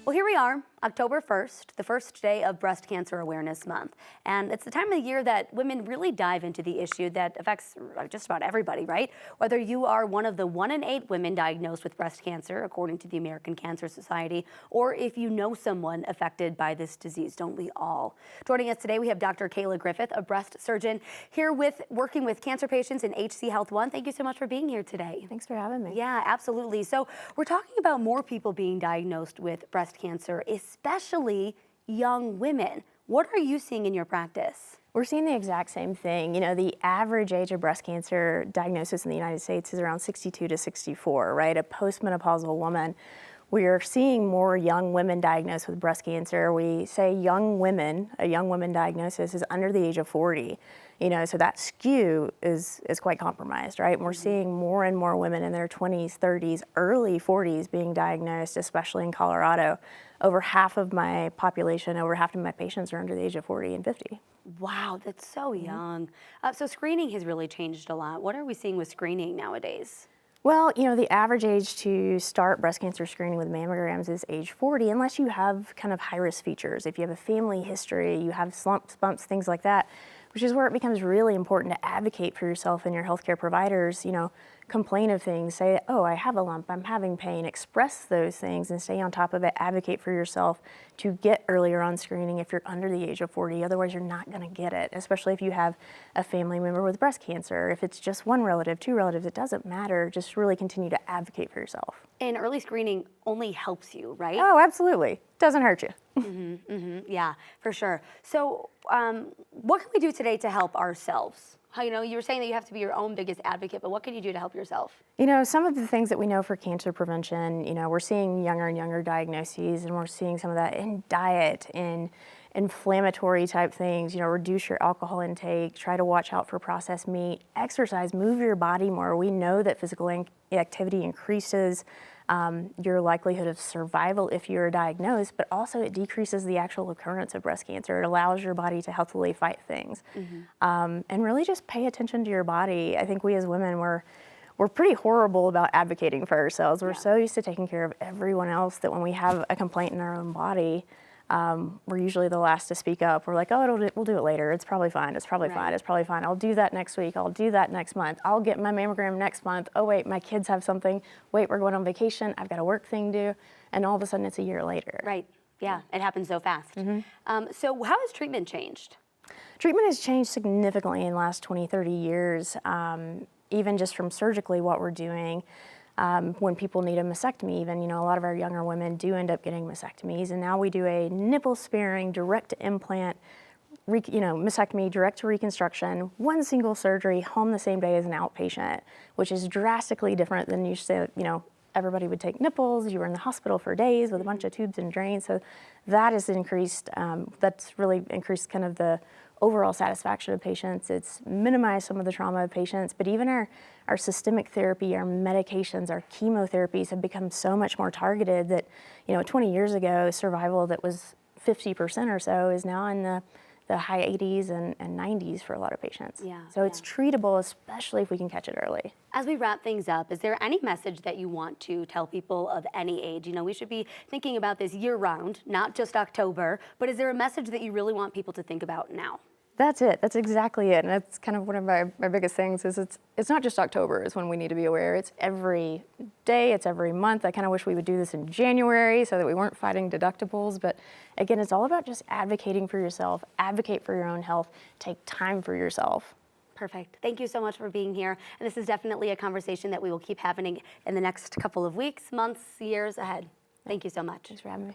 Well, here we are, October 1st, the first day of Breast Cancer Awareness Month. And it's the time of the year that women really dive into the issue that affects just about everybody, right? Whether you are one of the 1 in 8 women diagnosed with breast cancer, according to the American Cancer Society, or if you know someone affected by this disease, don't we all? Joining us today, we have Dr. Kayla Griffith, a breast surgeon, here working with cancer patients in HC Health One. Thank you so much for being here today. Thanks for having me. Yeah, absolutely. So we're talking about more people being diagnosed with breast cancer, especially young women. What are you seeing in your practice? We're seeing the exact same thing. You know, the average age of breast cancer diagnosis in the United States is around 62 to 64, right? A postmenopausal woman. We are seeing more young women diagnosed with breast cancer. We say young women, a young woman diagnosis is under the age of 40. You know, so that skew is quite compromised, right? And we're seeing more and more women in their 20s, 30s, early 40s being diagnosed, especially in Colorado. Over half of my population, over half of my patients are under the age of 40 and 50. Wow, that's so young. So screening has really changed a lot. What are we seeing with screening nowadays? Well, you know, the average age to start breast cancer screening with mammograms is age 40, unless you have kind of high-risk features. If you have a family history, you have slumps, bumps, things like that, which is where it becomes really important to advocate for yourself and your healthcare providers. You know, complain of things, say, oh, I have a lump, I'm having pain, express those things and stay on top of it, advocate for yourself to get earlier on screening if you're under the age of 40, otherwise you're not gonna get it, especially if you have a family member with breast cancer. If it's just one relative, 2 relatives, it doesn't matter, just really continue to advocate for yourself. And early screening only helps you, right? Oh, absolutely, doesn't hurt you. Yeah, for sure. So what can we do today to help ourselves? You know, you were saying that you have to be your own biggest advocate, but what can you do to help yourself? You know, some of the things that we know for cancer prevention, you know, we're seeing younger and younger diagnoses, and we're seeing some of that in diet, in inflammatory type things. You know, reduce your alcohol intake, try to watch out for processed meat, exercise, move your body more. We know that physical activity increases your likelihood of survival if you're diagnosed, but also it decreases the actual occurrence of breast cancer. It allows your body to healthily fight things. And really just pay attention to your body. I think we as women, we're pretty horrible about advocating for ourselves. We're so used to taking care of everyone else that when we have a complaint in our own body, we're usually the last to speak up. We're like, oh, we'll do it later. It's probably fine. It's probably fine. It's probably fine. I'll do that next week. I'll do that next month. I'll get my mammogram next month. Oh, wait, my kids have something. Wait, we're going on vacation. I've got a work thing due. And all of a sudden, it's a year later. Right. Yeah, it happens so fast. So how has treatment changed? Treatment has changed significantly in the last 20, 30 years, even just from surgically what we're doing. When people need a mastectomy, even, you know, a lot of our younger women do end up getting mastectomies, and now we do a nipple sparing, direct to implant, mastectomy, direct to reconstruction, one single surgery, home the same day as an outpatient, which is drastically different than you said, you know, everybody would take nipples, you were in the hospital for days with a bunch of tubes and drains, so that has increased, that's really increased kind of the overall satisfaction of patients. It's minimized some of the trauma of patients, but even our systemic therapy, our medications, our chemotherapies have become so much more targeted that, you know, 20 years ago, survival that was 50% or so is now in the high 80s and 90s for a lot of patients. So it's treatable, especially if we can catch it early. As we wrap things up, is there any message that you want to tell people of any age? You know, we should be thinking about this year-round, not just October, but is there a message that you really want people to think about now? That's it. That's exactly it. And that's kind of one of my biggest things is it's not just October is when we need to be aware. It's every day, it's every month. I kind of wish we would do this in January so that we weren't fighting deductibles. But again, it's all about just advocating for yourself, advocate for your own health, take time for yourself. Perfect. Thank you so much for being here. And this is definitely a conversation that we will keep happening in the next couple of weeks, months, years ahead. Thank you so much. Thanks for having me.